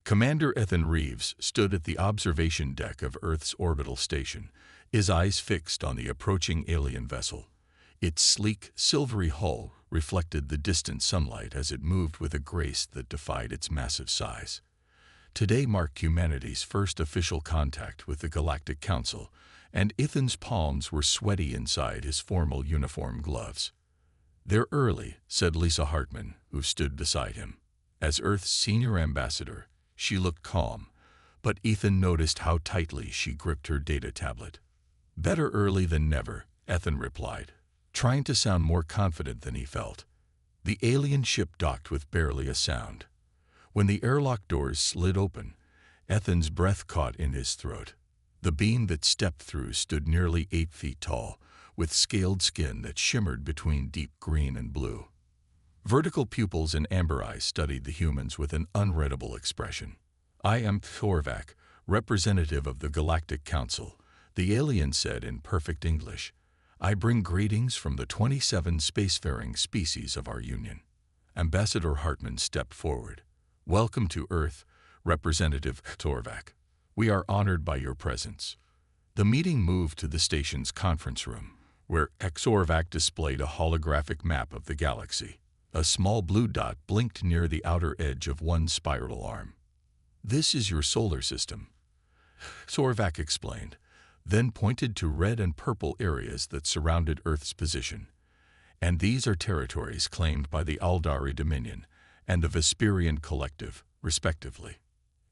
Commander Ethan Reeves stood at the observation deck of Earth's orbital station, his eyes fixed on the approaching alien vessel. Its sleek, silvery hull reflected the distant sunlight as it moved with a grace that defied its massive size. Today marked humanity's first official contact with the Galactic Council, and Ethan's palms were sweaty inside his formal uniform gloves. "They're early," said Lisa Hartman, who stood beside him. As Earth's senior ambassador, she looked calm, but Ethan noticed how tightly she gripped her data tablet. "Better early than never," Ethan replied, trying to sound more confident than he felt. The alien ship docked with barely a sound. When the airlock doors slid open, Ethan's breath caught in his throat. The being that stepped through stood nearly 8 feet tall, with scaled skin that shimmered between deep green and blue. Vertical pupils and amber eyes studied the humans with an unreadable expression. "I am Thorvac, representative of the Galactic Council," the alien said in perfect English. "I bring greetings from the 27 spacefaring species of our Union." Ambassador Hartman stepped forward. "Welcome to Earth, Representative Thorvac. We are honored by your presence." The meeting moved to the station's conference room, where Thorvac displayed a holographic map of the galaxy. A small blue dot blinked near the outer edge of one spiral arm. "This is your solar system," Thorvac explained, then pointed to red and purple areas that surrounded Earth's position. "And these are territories claimed by the Aldari Dominion and the Vesperian Collective, respectively."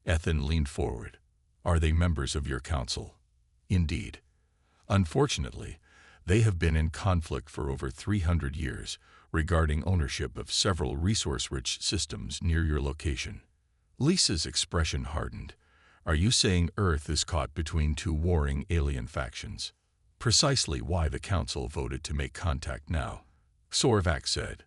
Ethan leaned forward. "Are they members of your council?" "Indeed. Unfortunately, they have been in conflict for over 300 years regarding ownership of several resource-rich systems near your location." Lisa's expression hardened. "Are you saying Earth is caught between two warring alien factions?" "Precisely why the Council voted to make contact now," Thorvac said.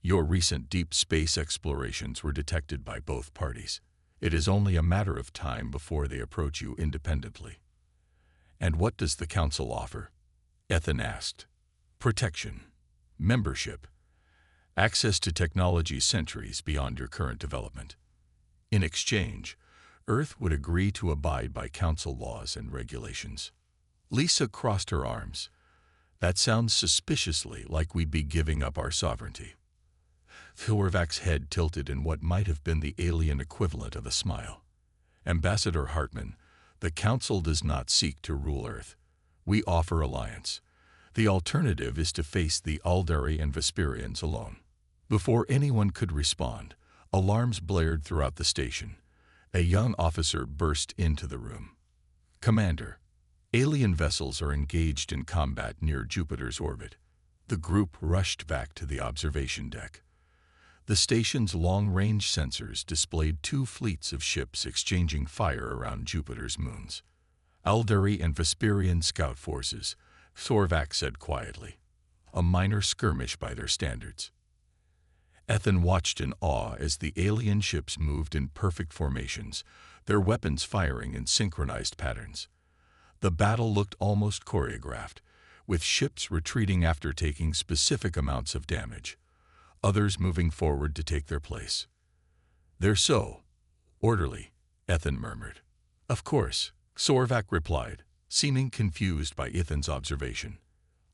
"Your recent deep space explorations were detected by both parties. It is only a matter of time before they approach you independently." "And what does the Council offer?" Ethan asked. "Protection, membership, access to technology centuries beyond your current development. In exchange, Earth would agree to abide by Council laws and regulations." Lisa crossed her arms. "That sounds suspiciously like we'd be giving up our sovereignty." Thorvac's head tilted in what might have been the alien equivalent of a smile. "Ambassador Hartman, the Council does not seek to rule Earth. We offer alliance. The alternative is to face the Aldari and Vesperians alone." Before anyone could respond, alarms blared throughout the station. A young officer burst into the room. "Commander, alien vessels are engaged in combat near Jupiter's orbit." The group rushed back to the observation deck. The station's long-range sensors displayed 2 fleets of ships exchanging fire around Jupiter's moons. "Aldari and Vesperian scout forces," Thorvac said quietly. "A minor skirmish by their standards." Ethan watched in awe as the alien ships moved in perfect formations, their weapons firing in synchronized patterns. The battle looked almost choreographed, with ships retreating after taking specific amounts of damage, others moving forward to take their place. "They're so orderly," Ethan murmured. "Of course," Thorvac replied, seeming confused by Ethan's observation.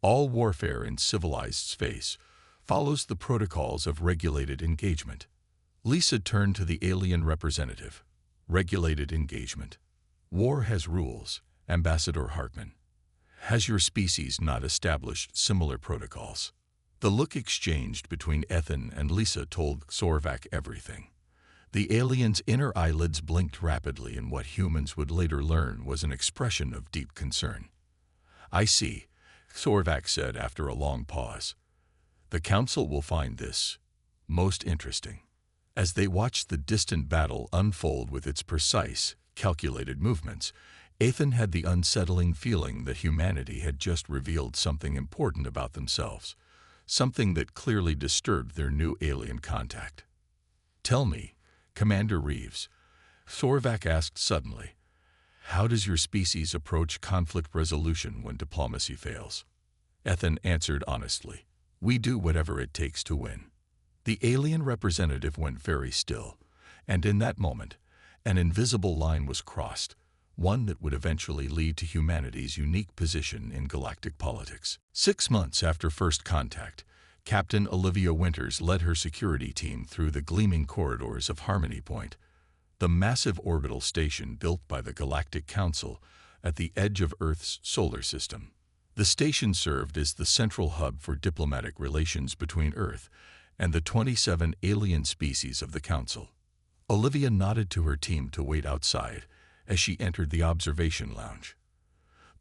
"All warfare in civilized space follows the protocols of regulated engagement." Lisa turned to the alien representative. "Regulated engagement. War has rules, Ambassador Hartman. Has your species not established similar protocols?" The look exchanged between Ethan and Lisa told Thorvac everything. The alien's inner eyelids blinked rapidly in what humans would later learn was an expression of deep concern. "I see," Thorvac said after a long pause. "The Council will find this most interesting." As they watched the distant battle unfold with its precise, calculated movements, Ethan had the unsettling feeling that humanity had just revealed something important about themselves, something that clearly disturbed their new alien contact. "Tell me, Commander Reeves," Thorvac asked suddenly, "how does your species approach conflict resolution when diplomacy fails?" Ethan answered honestly, "We do whatever it takes to win." The alien representative went very still, and in that moment, An invisible line was crossed, one that would eventually lead to humanity's unique position in galactic politics. 6 months after first contact, Captain Olivia Winters led her security team through the gleaming corridors of Harmony Point, the massive orbital station built by the Galactic Council at the edge of Earth's solar system. The station served as the central hub for diplomatic relations between Earth and the 27 alien species of the Council. Olivia nodded to her team to wait outside as she entered the observation lounge.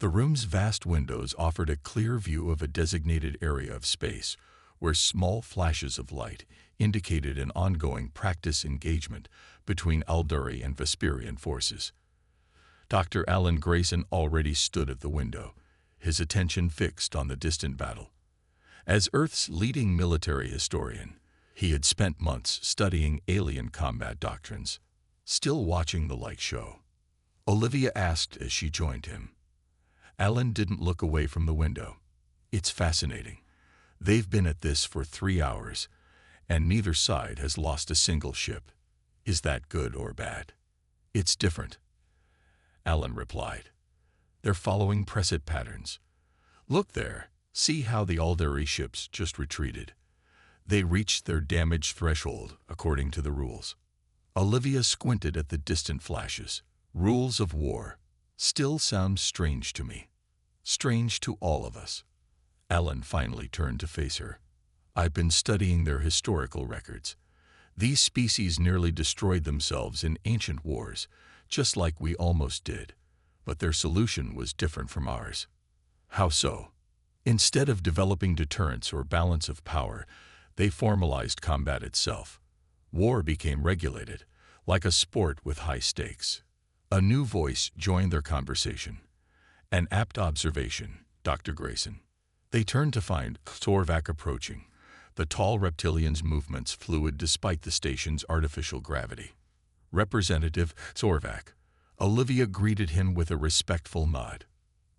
The room's vast windows offered a clear view of a designated area of space where small flashes of light indicated an ongoing practice engagement between Aldari and Vesperian forces. Dr. Alan Grayson already stood at the window, his attention fixed on the distant battle. As Earth's leading military historian, he had spent months studying alien combat doctrines. Still watching the light show, Olivia asked as she joined him. Alan didn't look away from the window. It's fascinating. They've been at this for 3 hours, and neither side has lost a single ship. Is that good or bad? It's different, Alan replied. They're following preset patterns. Look there, see how the Aldari ships just retreated. They reached their damage threshold according to the rules. Olivia squinted at the distant flashes. Rules of war still sound strange to me. Strange to all of us. Alan finally turned to face her. I've been studying their historical records. These species nearly destroyed themselves in ancient wars, just like we almost did. But their solution was different from ours. How so? Instead of developing deterrence or balance of power, they formalized combat itself. War became regulated, like a sport with high stakes. A new voice joined their conversation. An apt observation, Dr. Grayson. They turned to find Sorvak approaching, the tall reptilian's movements fluid despite the station's artificial gravity. Representative Sorvak. Olivia greeted him with a respectful nod.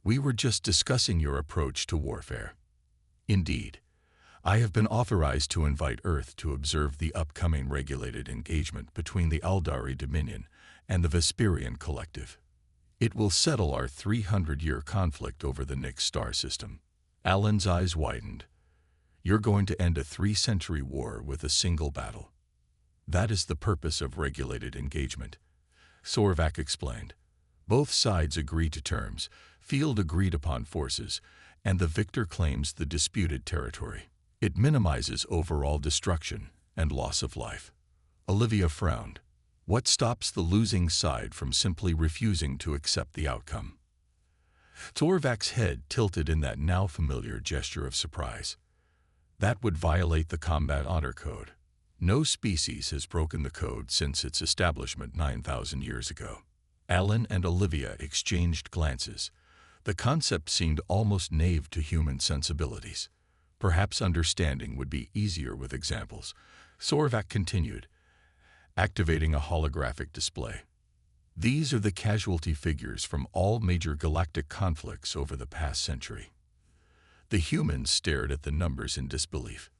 We were just discussing your approach to warfare. Indeed. I have been authorized to invite Earth to observe the upcoming regulated engagement between the Aldari Dominion and the Vesperian Collective. It will settle our 300-year conflict over the Nyx star system. Alan's eyes widened. You're going to end a 3-century war with a single battle. That is the purpose of regulated engagement, Sorvak explained. Both sides agree to terms, field agreed-upon forces, and the victor claims the disputed territory. It minimizes overall destruction and loss of life. Olivia frowned. What stops the losing side from simply refusing to accept the outcome? Sorvak's head tilted in that now familiar gesture of surprise. That would violate the Combat Honor Code. No species has broken the code since its establishment 9,000 years ago. Alan and Olivia exchanged glances. The concept seemed almost naive to human sensibilities. Perhaps understanding would be easier with examples. Sorvak continued, activating a holographic display. These are the casualty figures from all major galactic conflicts over the past century. The humans stared at the numbers in disbelief.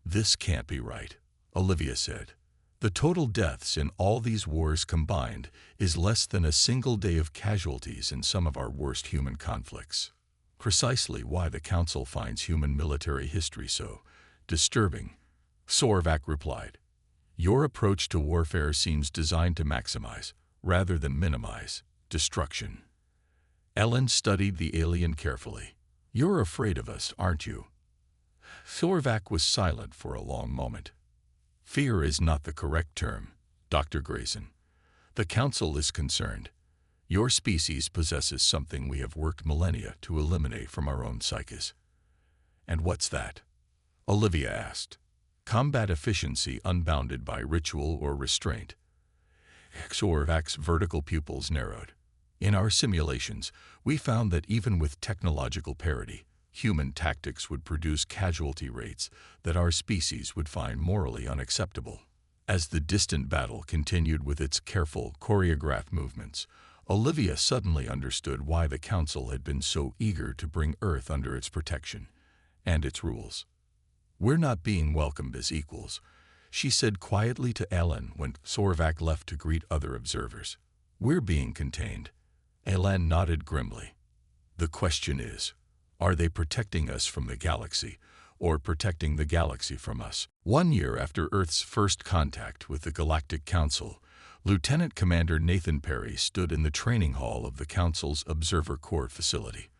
This can't be right, Olivia said. The total deaths in all these wars combined is less than a single day of casualties in some of our worst human conflicts. Precisely why the Council finds human military history so disturbing, Sorvak replied. Your approach to warfare seems designed to maximize, rather than minimize, destruction. Ellen studied the alien carefully. You're afraid of us, aren't you? Sorvak was silent for a long moment. Fear is not the correct term, Dr. Grayson. The Council is concerned. Your species possesses something we have worked millennia to eliminate from our own psyches. And what's that? Olivia asked. Combat efficiency unbounded by ritual or restraint. Sorvak's vertical pupils narrowed. In our simulations, we found that even with technological parity, human tactics would produce casualty rates that our species would find morally unacceptable. As the distant battle continued with its careful, choreographed movements, Olivia suddenly understood why the Council had been so eager to bring Earth under its protection and its rules. We're not being welcomed as equals, she said quietly to Ellen when Sorvak left to greet other observers. "We're being contained." Ellen nodded grimly. "The question is, are they protecting us from the galaxy, or protecting the galaxy from us?" 1 year after Earth's first contact with the Galactic Council, Lieutenant Commander Nathan Perry stood in the training hall of the Council's Observer Corps facility.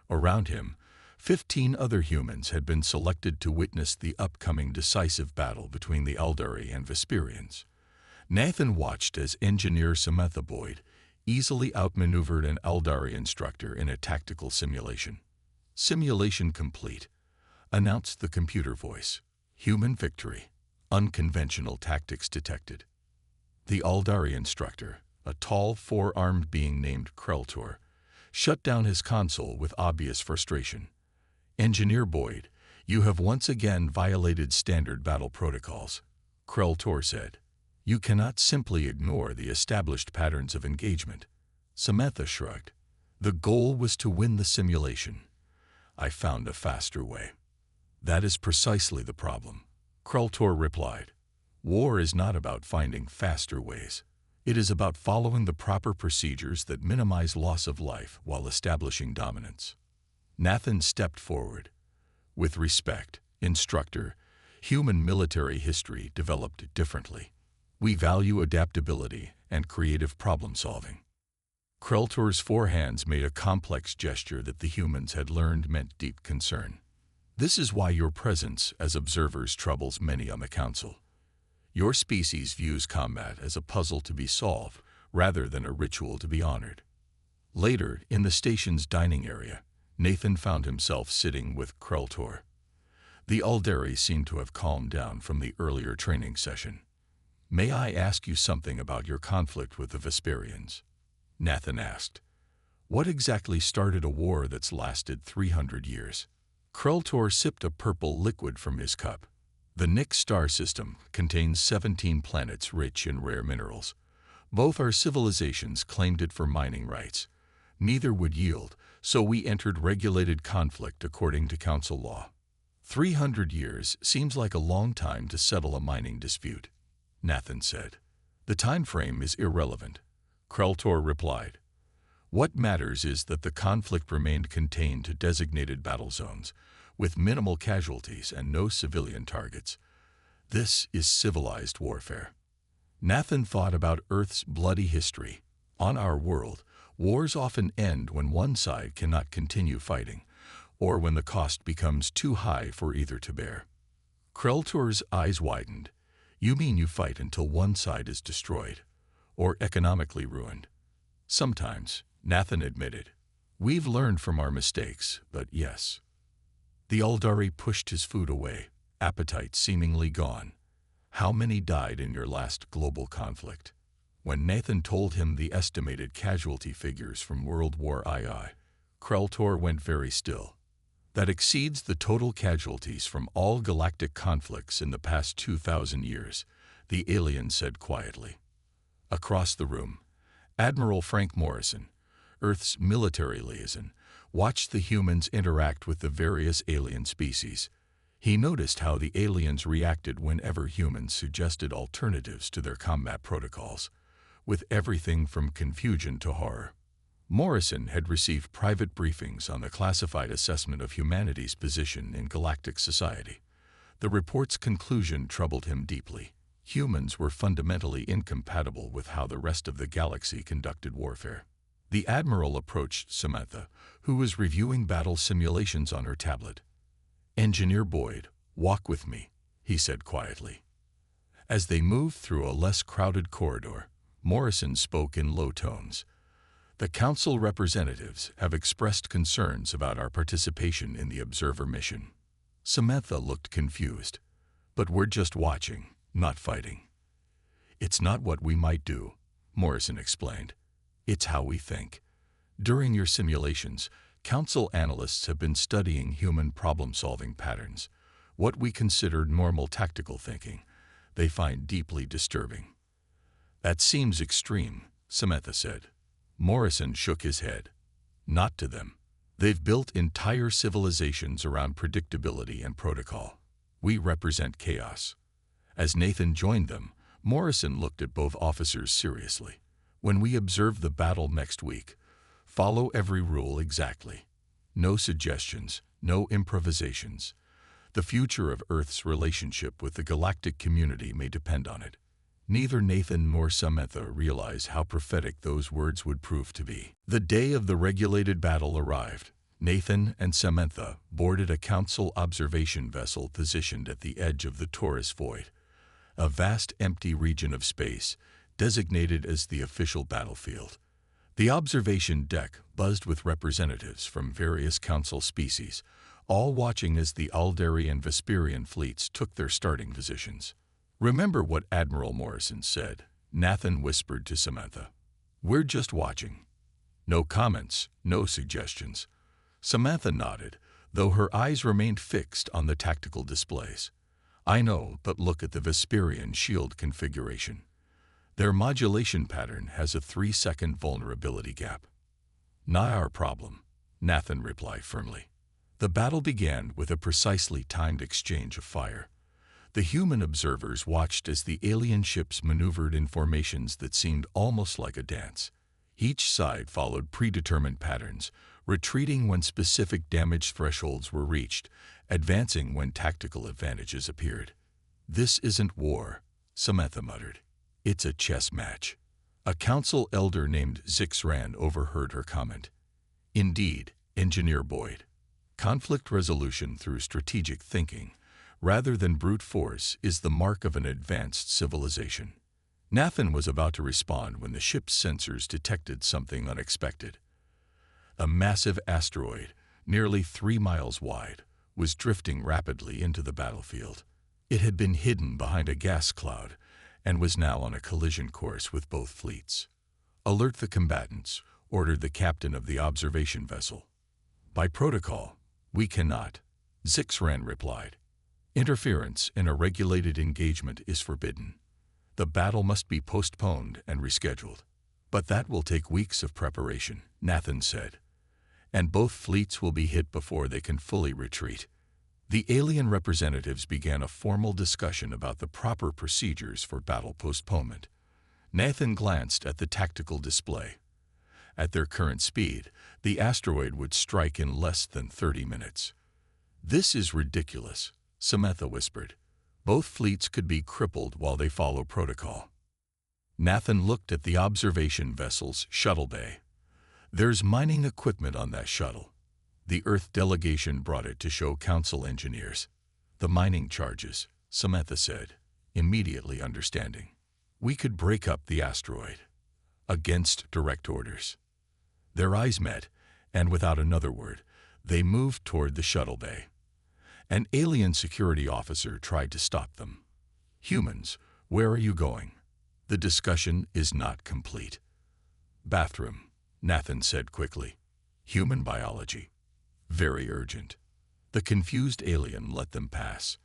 Around him, 15 other humans had been selected to witness the upcoming decisive battle between the Eldari and Vesperians. Nathan watched as engineer Samantha Boyd easily outmaneuvered an Eldari instructor in a tactical simulation. "Simulation complete," announced the computer voice. "Human victory. Unconventional tactics detected." The Eldari instructor, a tall, four-armed being named Kreltor, shut down his console with obvious frustration. "Engineer Boyd, you have once again violated standard battle protocols," Kreltor said. "You cannot simply ignore the established patterns of engagement." Samantha shrugged. "The goal was to win the simulation. I found a faster way." "That is precisely the problem," Kreltor replied. "War is not about finding faster ways. It is about following the proper procedures that minimize loss of life while establishing dominance." Nathan stepped forward. "With respect, instructor, human military history developed differently. We value adaptability and creative problem-solving." Kreltor's four hands made a complex gesture that the humans had learned meant deep concern. "This is why your presence as observers troubles many on the Council. Your species views combat as a puzzle to be solved rather than a ritual to be honored." Later, in the station's dining area, Nathan found himself sitting with Kreltor. The Eldari seemed to have calmed down from the earlier training session. "May I ask you something about your conflict with the Vesperians?" Nathan asked. "What exactly started a war that's lasted 300 years? Kreltor sipped a purple liquid from his cup. "The Nix star system contains 17 planets rich in rare minerals. Both our civilizations claimed it for mining rights. Neither would yield, so we entered regulated conflict according to Council law. 300 years seems like a long time to settle a mining dispute," Nathan said. "The time frame is irrelevant," Kreltor replied. "What matters is that the conflict remained contained to designated battle zones, with minimal casualties and no civilian targets. This is civilized warfare." Nathan thought about Earth's bloody history. On our world, wars often end when one side cannot continue fighting, or when the cost becomes too high for either to bear. Kreltor's eyes widened. "You mean you fight until one side is destroyed, or economically ruined?" "Sometimes," Nathan admitted. "We've learned from our mistakes, but yes." The Eldari pushed his food away, appetite seemingly gone. "How many died in your last global conflict?" When Nathan told him the estimated casualty figures from World War II, Kreltor went very still. "That exceeds the total casualties from all galactic conflicts in the past 2,000 years, the alien said quietly. Across the room, Admiral Frank Morrison, Earth's military liaison, watched the humans interact with the various alien species. He noticed how the aliens reacted whenever humans suggested alternatives to their combat protocols, with everything from confusion to horror. Morrison had received private briefings on the classified assessment of humanity's position in galactic society. The report's conclusion troubled him deeply. Humans were fundamentally incompatible with how the rest of the galaxy conducted warfare. The Admiral approached Samantha, who was reviewing battle simulations on her tablet. "Engineer Boyd, walk with me," he said quietly. As they moved through a less crowded corridor, Morrison spoke in low tones. "The Council representatives have expressed concerns about our participation in the Observer mission." Samantha looked confused. "But we're just watching, not fighting." "It's not what we might do," Morrison explained. "It's how we think. During your simulations, Council analysts have been studying human problem-solving patterns, what we consider normal tactical thinking. They find deeply disturbing." "That seems extreme," Samantha said. Morrison shook his head. "Not to them. They've built entire civilizations around predictability and protocol. We represent chaos. As Nathan joined them, Morrison looked at both officers seriously. "When we observe the battle next week, follow every rule exactly. No suggestions, no improvisations. The future of Earth's relationship with the galactic community may depend on it." Neither Nathan nor Samantha realized how prophetic those words would prove to be. The day of the regulated battle arrived. Nathan and Samantha boarded a council observation vessel positioned at the edge of the Taurus Void, a vast empty region of space designated as the official battlefield. The observation deck buzzed with representatives from various council species, all watching as the Aldari and Vesperian fleets took their starting positions. "Remember what Admiral Morrison said," Nathan whispered to Samantha. "We're just watching. No comments, no suggestions." Samantha nodded, though her eyes remained fixed on the tactical displays. "I know, but look at the Vesperian shield configuration. Their modulation pattern has a 3-second vulnerability gap." "Not our problem," Nathan replied firmly. The battle began with a precisely timed exchange of fire. The human observers watched as the alien ships maneuvered in formations that seemed almost like a dance. Each side followed predetermined patterns, retreating when specific damage thresholds were reached, advancing when tactical advantages appeared. "This isn't war," Samantha muttered. "It's a chess match." A council elder named Zixran overheard her comment. "Indeed, Engineer Boyd. Conflict resolution through strategic thinking, rather than brute force, is the mark of an advanced civilization." Nathan was about to respond when the ship's sensors detected something unexpected. A massive asteroid, nearly 3 miles wide, was drifting rapidly into the battlefield. It had been hidden behind a gas cloud and was now on a collision course with both fleets. "Alert the combatants," ordered the captain of the observation vessel. "By protocol, we cannot," Zixran replied. "Interference in a regulated engagement is forbidden. The battle must be postponed and rescheduled." "But that will take weeks of preparation," Nathan said, "and both fleets will be hit before they can fully retreat." The alien representatives began a formal discussion about the proper procedures for battle postponement. Nathan glanced at the tactical display. At their current speed, the asteroid would strike in less than 30 minutes. "This is ridiculous," Samantha whispered. "Both fleets could be crippled while they follow protocol." Nathan looked at the observation vessel's shuttle bay. "There's mining equipment on that shuttle. The Earth delegation brought it to show council engineers." "The mining charges," Samantha said, immediately understanding. "We could break up the asteroid." "Against direct orders." Their eyes met, and without another word, they moved toward the shuttle bay. An alien security officer tried to stop them. "Humans, where are you going? The discussion is not complete." "Bathroom," Nathan said quickly. "Human biology. Very urgent." The confused alien let them pass.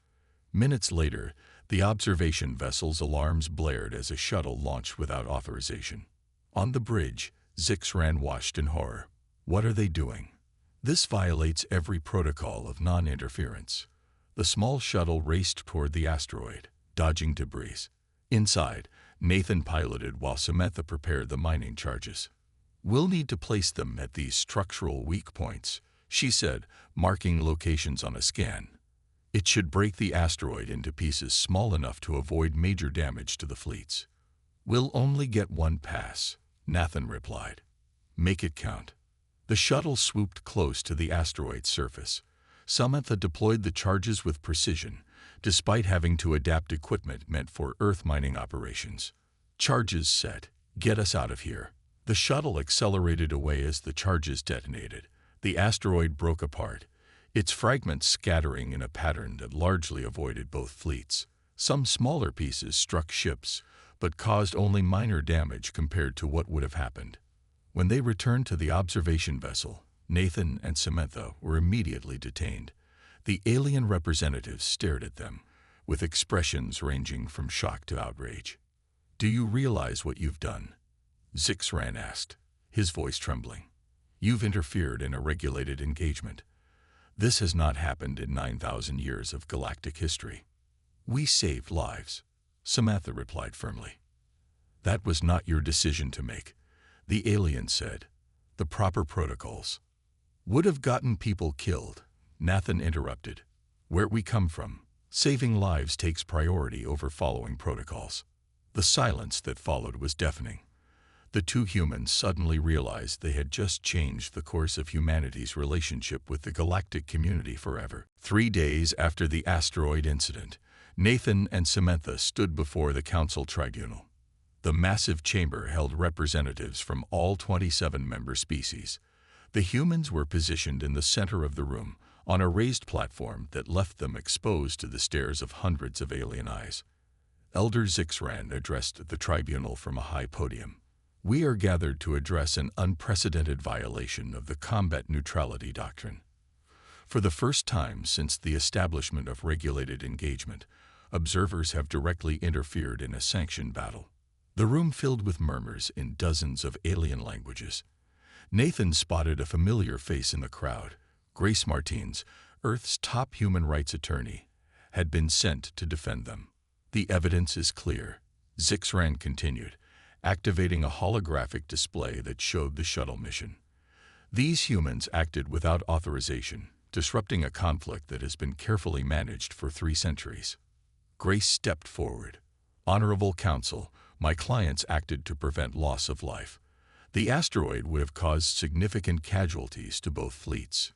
Minutes later, the observation vessel's alarms blared as a shuttle launched without authorization. On the bridge, Zixran watched in horror. "What are they doing? This violates every protocol of non-interference." The small shuttle raced toward the asteroid, dodging debris. Inside, Nathan piloted while Samantha prepared the mining charges. "We'll need to place them at these structural weak points," she said, marking locations on a scan. "It should break the asteroid into pieces small enough to avoid major damage to the fleets." "We'll only get one pass," Nathan replied. "Make it count." The shuttle swooped close to the asteroid's surface. Samantha deployed the charges with precision, despite having to adapt equipment meant for Earth mining operations. "Charges set. Get us out of here." The shuttle accelerated away as the charges detonated. The asteroid broke apart, its fragments scattering in a pattern that largely avoided both fleets. Some smaller pieces struck ships, but caused only minor damage compared to what would have happened. When they returned to the observation vessel, Nathan and Samantha were immediately detained. The alien representatives stared at them, with expressions ranging from shock to outrage. "Do you realize what you've done?" Zixran asked, his voice trembling. "You've interfered in a regulated engagement. This has not happened in 9,000 years of galactic history." "We saved lives," Samantha replied firmly. "That was not your decision to make," the alien said. "The proper protocols would have gotten people killed," Nathan interrupted. "Where we come from, saving lives takes priority over following protocols." The silence that followed was deafening. The two humans suddenly realized they had just changed the course of humanity's relationship with the galactic community forever. 3 days after the asteroid incident, Nathan and Samantha stood before the Council Tribunal. The massive chamber held representatives from all 27 member species. The humans were positioned in the center of the room, on a raised platform that left them exposed to the stares of hundreds of alien eyes. Elder Zixran addressed the tribunal from a high podium. "We are gathered to address an unprecedented violation of the combat neutrality doctrine. For the first time since the establishment of regulated engagement, observers have directly interfered in a sanctioned battle." The room filled with murmurs in dozens of alien languages. Nathan spotted a familiar face in the crowd. Grace Martins, Earth's top human rights attorney, had been sent to defend them. "The evidence is clear," Zixran continued, activating a holographic display that showed the shuttle mission. "These humans acted without authorization, disrupting a conflict that has been carefully managed for 3 centuries. Grace stepped forward. "Honorable Council, my clients acted to prevent loss of life. The asteroid would have caused significant casualties to both fleets."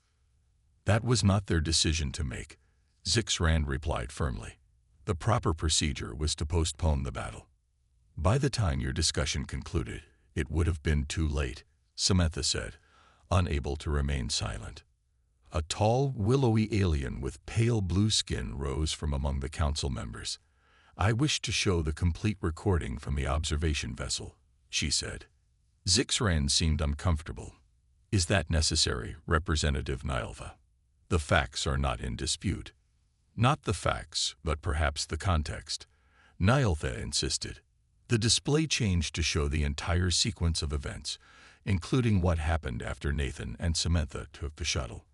"That was not their decision to make," Zixran replied firmly. "The proper procedure was to postpone the battle." "By the time your discussion concluded, it would have been too late," Samantha said, unable to remain silent. A tall, willowy alien with pale blue skin rose from among the council members. "I wish to show the complete recording from the observation vessel," she said. Zixran seemed uncomfortable. "Is that necessary, Representative Nylva? The facts are not in dispute." "Not the facts, but perhaps the context," Nylva insisted. The display changed to show the entire sequence of events, including what happened after Nathan and Samantha took the shuttle.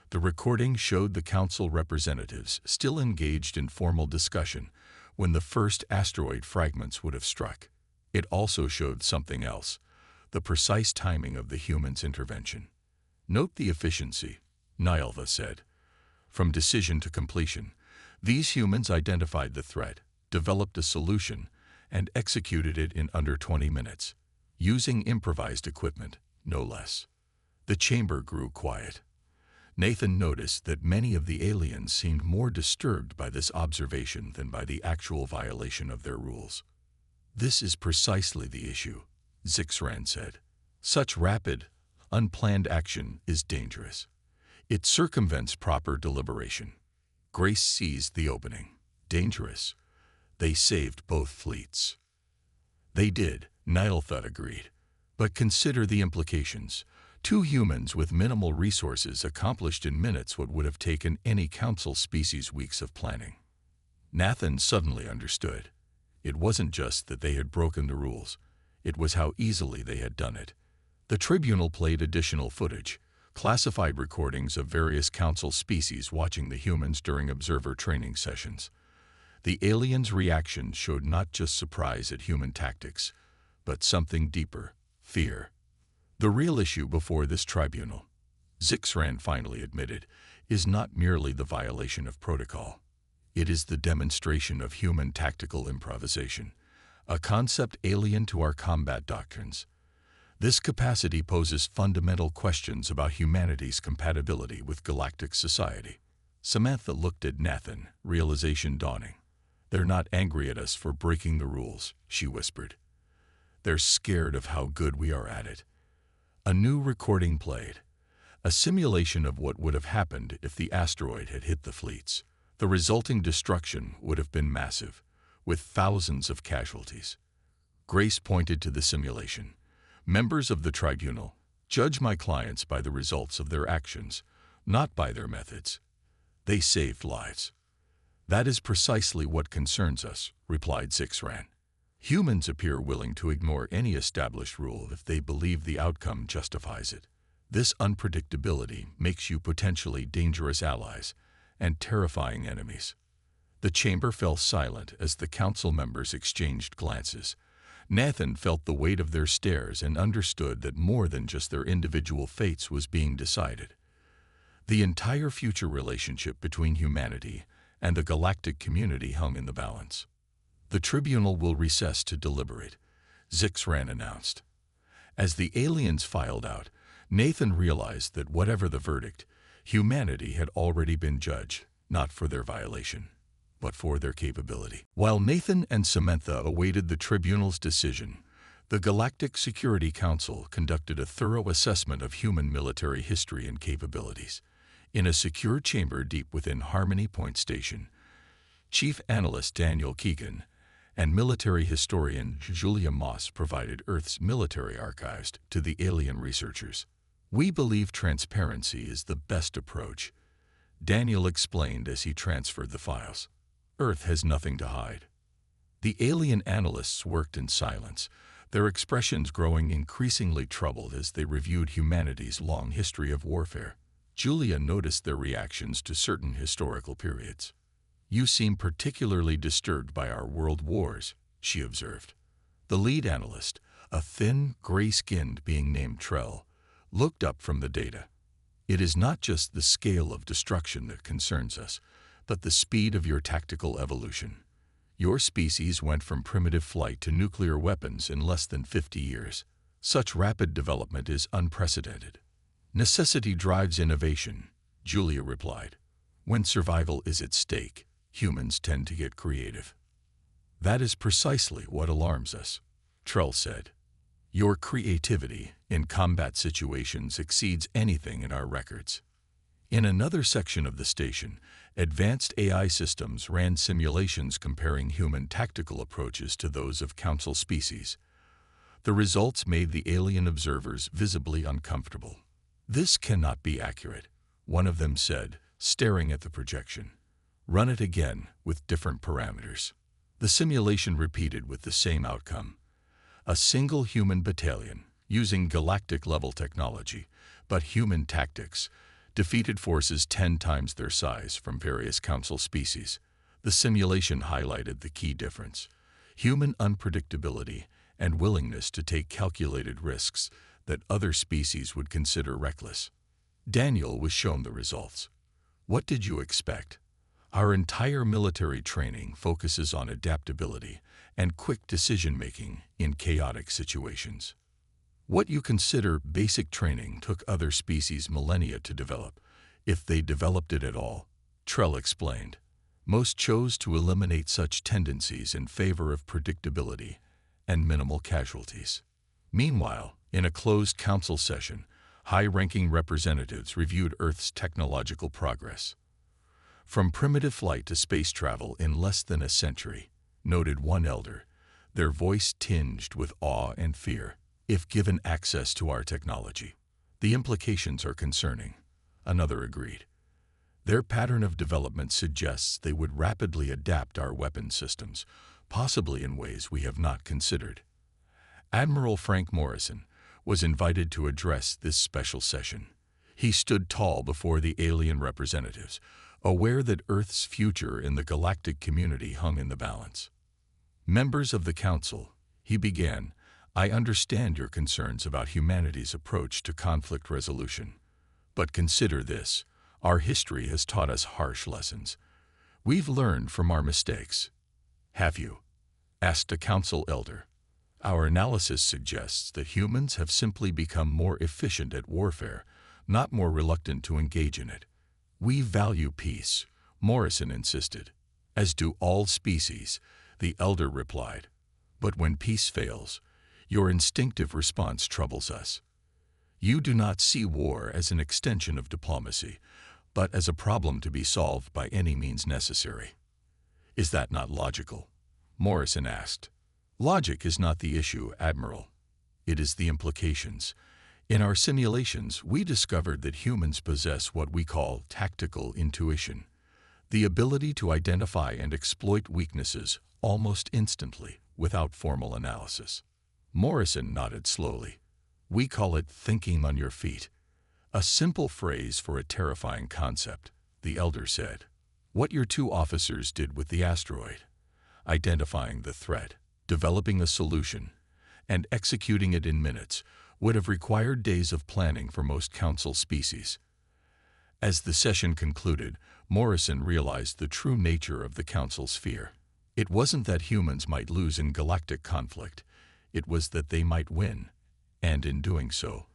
The recording showed the council representatives still engaged in formal discussion when the first asteroid fragments would have struck. It also showed something else, the precise timing of the humans' intervention. "Note the efficiency," Nylva said. "From decision to completion, these humans identified the threat, developed a solution, and executed it in under 20 minutes, using improvised equipment, no less." The chamber grew quiet. Nathan noticed that many of the aliens seemed more disturbed by this observation than by the actual violation of their rules. "This is precisely the issue," Zixran said. "Such rapid, unplanned action is dangerous. It circumvents proper deliberation." Grace seized the opening. "Dangerous. They saved both fleets." "They did," Nylthut agreed. "But consider the implications. 2 humans with minimal resources accomplished in minutes what would have taken any council species weeks of planning." Nathan suddenly understood. It wasn't just that they had broken the rules. It was how easily they had done it. The tribunal played additional footage, classified recordings of various council species watching the humans during observer training sessions. The aliens' reactions showed not just surprise at human tactics, but something deeper, fear. "The real issue before this tribunal," Zixran finally admitted, "is not merely the violation of protocol. It is the demonstration of human tactical improvisation, a concept alien to our combat doctrines. This capacity poses fundamental questions about humanity's compatibility with galactic society." Samantha looked at Nathan, realization dawning. "They're not angry at us for breaking the rules," she whispered. "They're scared of how good we are at it." A new recording played, a simulation of what would have happened if the asteroid had hit the fleets. The resulting destruction would have been massive, with thousands of casualties. Grace pointed to the simulation. "Members of the tribunal, judge my clients by the results of their actions, not by their methods. They saved lives." "That is precisely what concerns us," replied Zixran. "Humans appear willing to ignore any established rule if they believe the outcome justifies it. This unpredictability makes you potentially dangerous allies and terrifying enemies." The chamber fell silent as the council members exchanged glances. Nathan felt the weight of their stares and understood that more than just their individual fates was being decided. The entire future relationship between humanity and the galactic community hung in the balance. "The tribunal will recess to deliberate," Zixran announced. As the aliens filed out, Nathan realized that whatever the verdict, humanity had already been judged, not for their violation, but for their capability. While Nathan and Samantha awaited the tribunal's decision, the Galactic Security Council conducted a thorough assessment of human military history and capabilities. In a secure chamber deep within Harmony Point Station, Chief Analyst Daniel Keegan and military historian Julia Moss provided Earth's military archives to the alien researchers. "We believe transparency is the best approach," Daniel explained as he transferred the files. "Earth has nothing to hide." The alien analysts worked in silence, their expressions growing increasingly troubled as they reviewed humanity's long history of warfare. Julia noticed their reactions to certain historical periods. "You seem particularly disturbed by our world wars," she observed. The lead analyst, a thin, gray-skinned being named Trell, looked up from the data. "It is not just the scale of destruction that concerns us, but the speed of your tactical evolution. Your species went from primitive flight to nuclear weapons in less than 50 years. Such rapid development is unprecedented." "Necessity drives innovation," Julia replied. "When survival is at stake, humans tend to get creative." "That is precisely what alarms us," Trell said. "Your creativity in combat situations exceeds anything in our records." In another section of the station, advanced AI systems ran simulations comparing human tactical approaches to those of Council species. The results made the alien observers visibly uncomfortable. "This cannot be accurate," one of them said, staring at the projection. "Run it again with different parameters." The simulation repeated with the same outcome. A single human battalion, using galactic-level technology, but human tactics, defeated forces 10 times their size from various Council species. The simulation highlighted the key difference: human unpredictability and willingness to take calculated risks that other species would consider reckless. Daniel was shown the results. "What did you expect? Our entire military training focuses on adaptability and quick decision-making in chaotic situations. What you consider basic training took other species millennia to develop, if they developed it at all," Trell explained. "Most chose to eliminate such tendencies in favor of predictability and minimal casualties." Meanwhile, in a closed council session, high-ranking representatives reviewed Earth's technological progress. "From primitive flight to space travel in less than a century," noted one elder, their voice tinged with awe and fear. "If given access to our technology, the implications are concerning," another agreed. "Their pattern of development suggests they would rapidly adapt our weapon systems, possibly in ways we have not considered." Admiral Frank Morrison was invited to address this special session. He stood tall before the alien representatives, aware that Earth's future in the galactic community hung in the balance. "Members of the Council," he began, "I understand your concerns about humanity's approach to conflict resolution. But consider this: our history has taught us harsh lessons. We've learned from our mistakes." "Have you?" asked a Council elder. "Our analysis suggests that humans have simply become more efficient at warfare, not more reluctant to engage in it." "We value peace," Morrison insisted. "As do all species," the elder replied. "But when peace fails, your instinctive response troubles us. You do not see war as an extension of diplomacy, but as a problem to be solved by any means necessary." "Is that not logical?" Morrison asked. "Logic is not the issue, Admiral. It is the implications. In our simulations, we discovered that humans possess what we call tactical intuition, the ability to identify and exploit weaknesses almost instantly without formal analysis." Morrison nodded slowly. "We call it thinking on your feet. A simple phrase for a terrifying concept," the elder said. What your two officers did with the asteroid, identifying the threat, developing a solution, and executing it in minutes, would have required days of planning for most Council species. As the session concluded, Morrison realized the true nature of the Council's fear. It wasn't that humans might lose in galactic conflict, it was that they might win, and in doing so,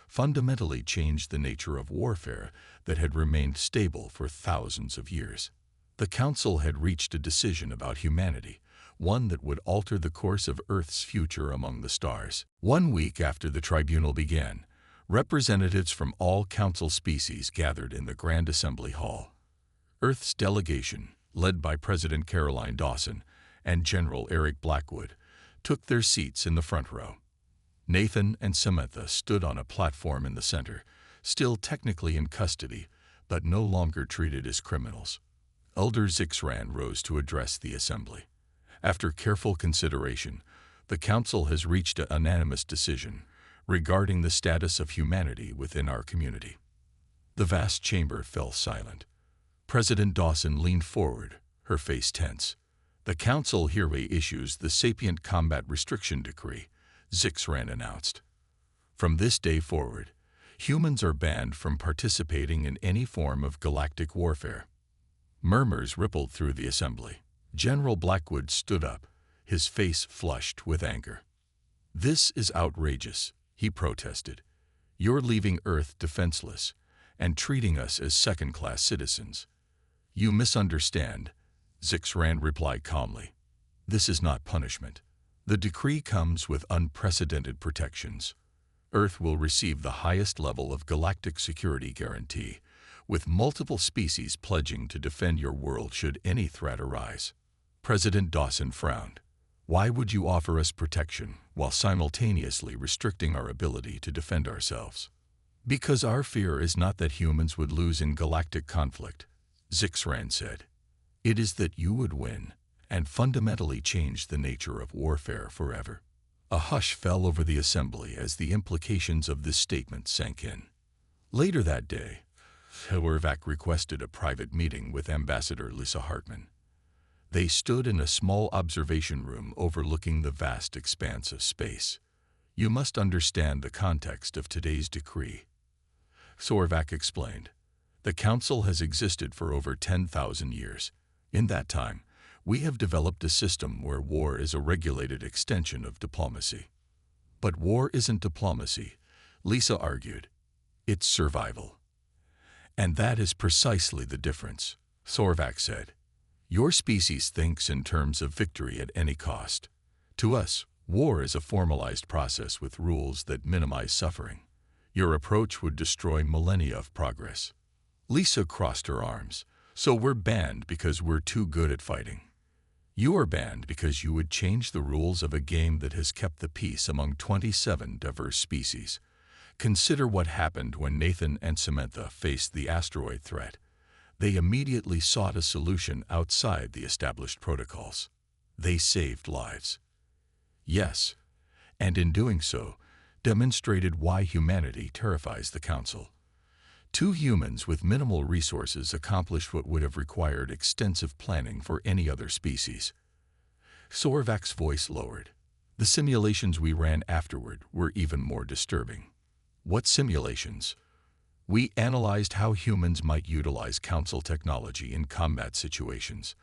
fundamentally change the nature of warfare that had remained stable for thousands of years. The Council had reached a decision about humanity, one that would alter the course of Earth's future among the stars. 1 week after the tribunal began, representatives from all Council species gathered in the Grand Assembly Hall. Earth's delegation, led by President Caroline Dawson and General Eric Blackwood, took their seats in the front row. Nathan and Samantha stood on a platform in the center, still technically in custody, but no longer treated as criminals. Elder Zixran rose to address the assembly. After careful consideration, the Council has reached an unanimous decision regarding the status of humanity within our community. The vast chamber fell silent. President Dawson leaned forward, her face tense. The Council hereby issues the Sapient Combat Restriction Decree, Zixran announced. From this day forward, humans are banned from participating in any form of galactic warfare. Murmurs rippled through the assembly. General Blackwood stood up, his face flushed with anger. "This is outrageous," he protested. "You're leaving Earth defenseless and treating us as second-class citizens." "You misunderstand," Zixran replied calmly. "This is not punishment. The decree comes with unprecedented protections. Earth will receive the highest level of galactic security guarantee, with multiple species pledging to defend your world should any threat arise." President Dawson frowned. "Why would you offer us protection while simultaneously restricting our ability to defend ourselves?" "Because our fear is not that humans would lose in galactic conflict," Zixran said. "It is that you would win and fundamentally change the nature of warfare forever." A hush fell over the assembly as the implications of this statement sank in. Later that day, Helwervac requested a private meeting with Ambassador Lisa Hartman. They stood in a small observation room overlooking the vast expanse of space. "You must understand the context of today's decree," Sorvac explained. "The Council has existed for over 10,000 years. In that time, we have developed a system where war is a regulated extension of diplomacy." "But war isn't diplomacy," Lisa argued. "It's survival." "And that is precisely the difference," Sorvac said. "Your species thinks in terms of victory at any cost. To us, war is a formalized process with rules that minimize suffering. Your approach would destroy millennia of progress." Lisa crossed her arms. "So we're banned because we're too good at fighting. You are banned because you would change the rules of a game that has kept the peace among 27 diverse species. Consider what happened when Nathan and Samantha faced the asteroid threat. They immediately sought a solution outside the established protocols. They saved lives. Yes, and in doing so, demonstrated why humanity terrifies the Council. Two humans with minimal resources accomplished what would have required extensive planning for any other species." Sorvac's voice lowered. "The simulations we ran afterward were even more disturbing." "What simulations?" "We analyzed how humans might utilize Council technology in combat situations.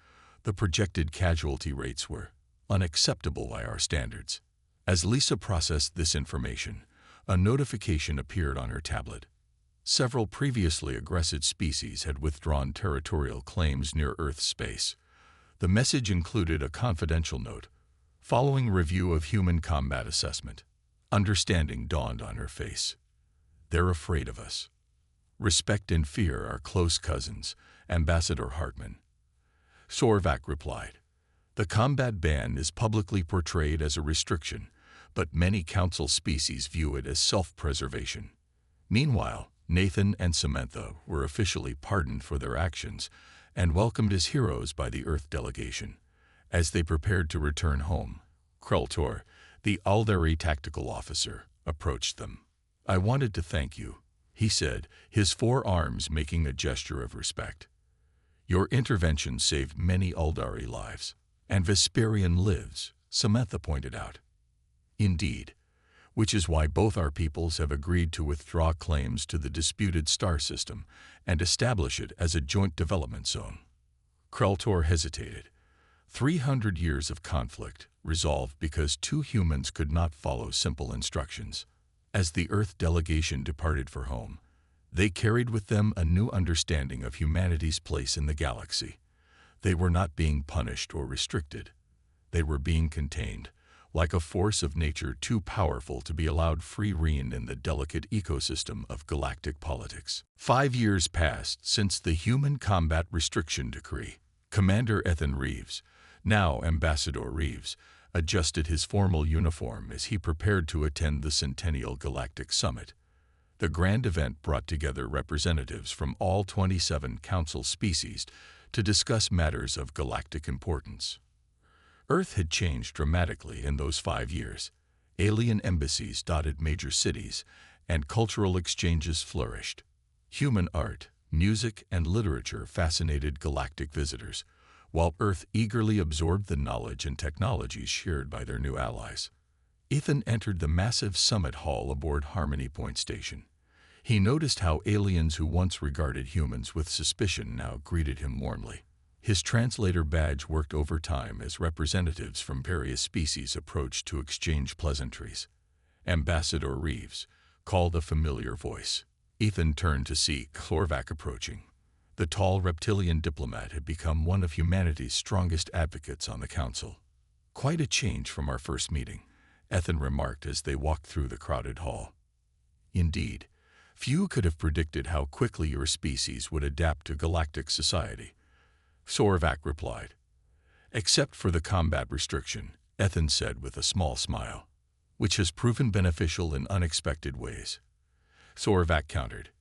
The projected casualty rates were unacceptable by our standards." As Lisa processed this information, a notification appeared on her tablet. Several previously aggressive species had withdrawn territorial claims near Earth's space. The message included a confidential note. "Following review of human combat assessment." Understanding dawned on her face. "They're afraid of us. Respect and fear are close cousins, Ambassador Hartman." Sorvac replied. "The combat ban is publicly portrayed as a restriction, but many Council species view it as self-preservation." Meanwhile, Nathan and Samantha were officially pardoned for their actions and welcomed as heroes by the Earth delegation. As they prepared to return home, Kreltor, the Aldari tactical officer, approached them. "I wanted to thank you," he said, his forearms making a gesture of respect. Your intervention saved many Aldari lives, and Vesperian lives, Samantha pointed out. Indeed, which is why both our peoples have agreed to withdraw claims to the disputed star system and establish it as a joint development zone. Kreltor hesitated. 300 years of conflict resolved because two humans could not follow simple instructions. As the Earth delegation departed for home, they carried with them a new understanding of humanity's place in the galaxy. They were not being punished or restricted. They were being contained, like a force of nature too powerful to be allowed free rein in the delicate ecosystem of galactic politics. 5 years passed since the Human Combat Restriction Decree. Commander Ethan Reeves, now Ambassador Reeves, adjusted his formal uniform as he prepared to attend the Centennial Galactic Summit. The grand event brought together representatives from all 27 council species to discuss matters of galactic importance. Earth had changed dramatically in those 5 years. Alien embassies dotted major cities, and cultural exchanges flourished. Human art, music, and literature fascinated galactic visitors, while Earth eagerly absorbed the knowledge and technologies shared by their new allies. Ethan entered the massive summit hall aboard Harmony Point Station. He noticed how aliens who once regarded humans with suspicion now greeted him warmly. His translator badge worked overtime as representatives from various species approached to exchange pleasantries. Ambassador Reeves called a familiar voice. Ethan turned to see Chlorvac approaching. The tall reptilian diplomat had become one of humanity's strongest advocates on the council. "Quite a change from our first meeting," Ethan remarked as they walked through the crowded hall. "Indeed, few could have predicted how quickly your species would adapt to galactic society," Sorvac replied. "Except for the combat restriction," Ethan said with a small smile, "which has proven beneficial in unexpected ways." Sorvac countered.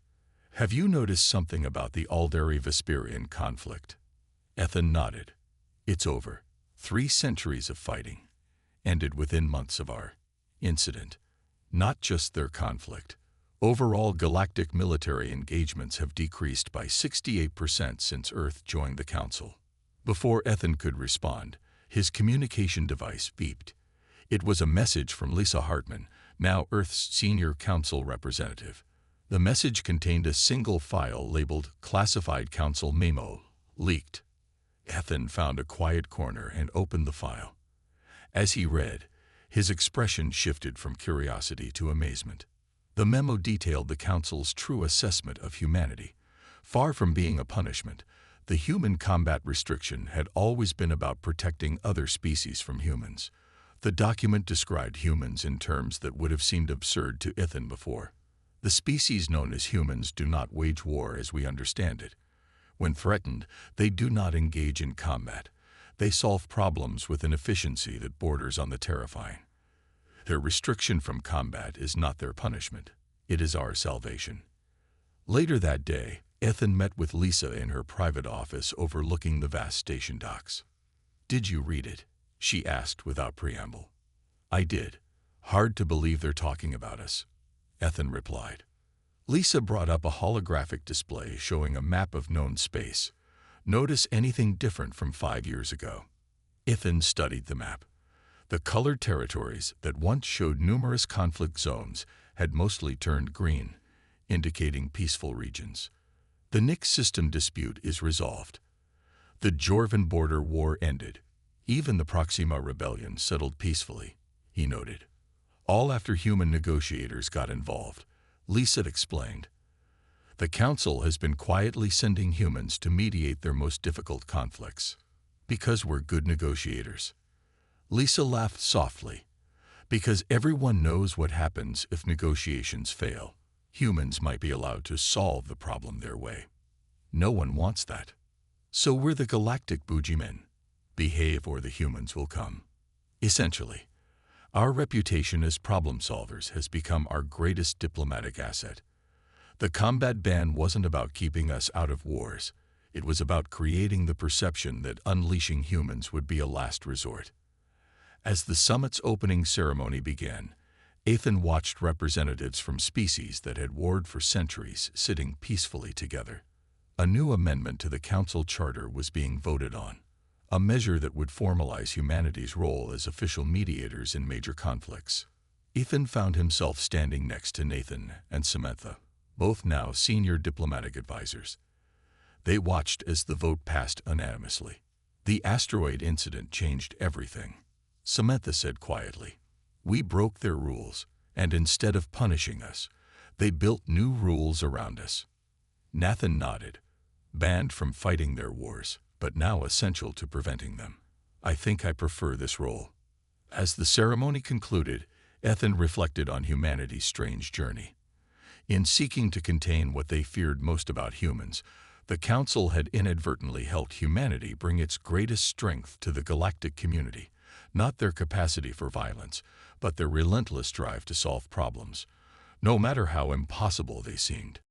"Have you noticed something about the Aldari-Vesperian conflict?" Ethan nodded. "It's over. 3 centuries of fighting ended within months of our incident. Not just their conflict. Overall galactic military engagements have decreased by 68% since Earth joined the Council." Before Ethan could respond, his communication device beeped. It was a message from Lisa Hartman, now Earth's senior council representative. The message contained a single file labeled Classified Council Memo, leaked. Ethan found a quiet corner and opened the file. As he read, his expression shifted from curiosity to amazement. The memo detailed the Council's true assessment of humanity. Far from being a punishment, the human combat restriction had always been about protecting other species from humans. The document described humans in terms that would have seemed absurd to Ethan before. The species known as humans do not wage war as we understand it. When threatened, they do not engage in combat. They solve problems with an efficiency that borders on the terrifying. Their restriction from combat is not their punishment. It is our salvation. Later that day, Ethan met with Lisa in her private office overlooking the vast station docks. "Did you read it?" she asked without preamble. "I did. Hard to believe they're talking about us," Ethan replied. Lisa brought up a holographic display showing a map of known space. "Notice anything different from 5 years ago?" Ethan studied the map. The colored territories that once showed numerous conflict zones had mostly turned green, indicating peaceful regions. "The Nix system dispute is resolved. The Jorvan border war ended. Even the Proxima rebellion settled peacefully," he noted. "All after human negotiators got involved," Lisa explained. "The Council has been quietly sending humans to mediate their most difficult conflicts. Because we're good negotiators." Lisa laughed softly. "Because everyone knows what happens if negotiations fail. Humans might be allowed to solve the problem their way. No one wants that. So we're the galactic boogeymen. Behave or the humans will come." Essentially, our reputation as problem solvers has become our greatest diplomatic asset. The combat ban wasn't about keeping us out of wars. It was about creating the perception that unleashing humans would be a last resort. As the summit's opening ceremony began, Ethan watched representatives from species that had warred for centuries sitting peacefully together. A new amendment to the Council Charter was being voted on, a measure that would formalize humanity's role as official mediators in major conflicts. Ethan found himself standing next to Nathan and Samantha, both now senior diplomatic advisors. They watched as the vote passed unanimously. The asteroid incident changed everything. Samantha said quietly, "We broke their rules, and instead of punishing us, they built new rules around us." Nathan nodded, banned from fighting their wars, but now essential to preventing them. "I think I prefer this role." As the ceremony concluded, Ethan reflected on humanity's strange journey. In seeking to contain what they feared most about humans, the Council had inadvertently helped humanity bring its greatest strength to the galactic community, not their capacity for violence, but their relentless drive to solve problems, no matter how impossible they seemed.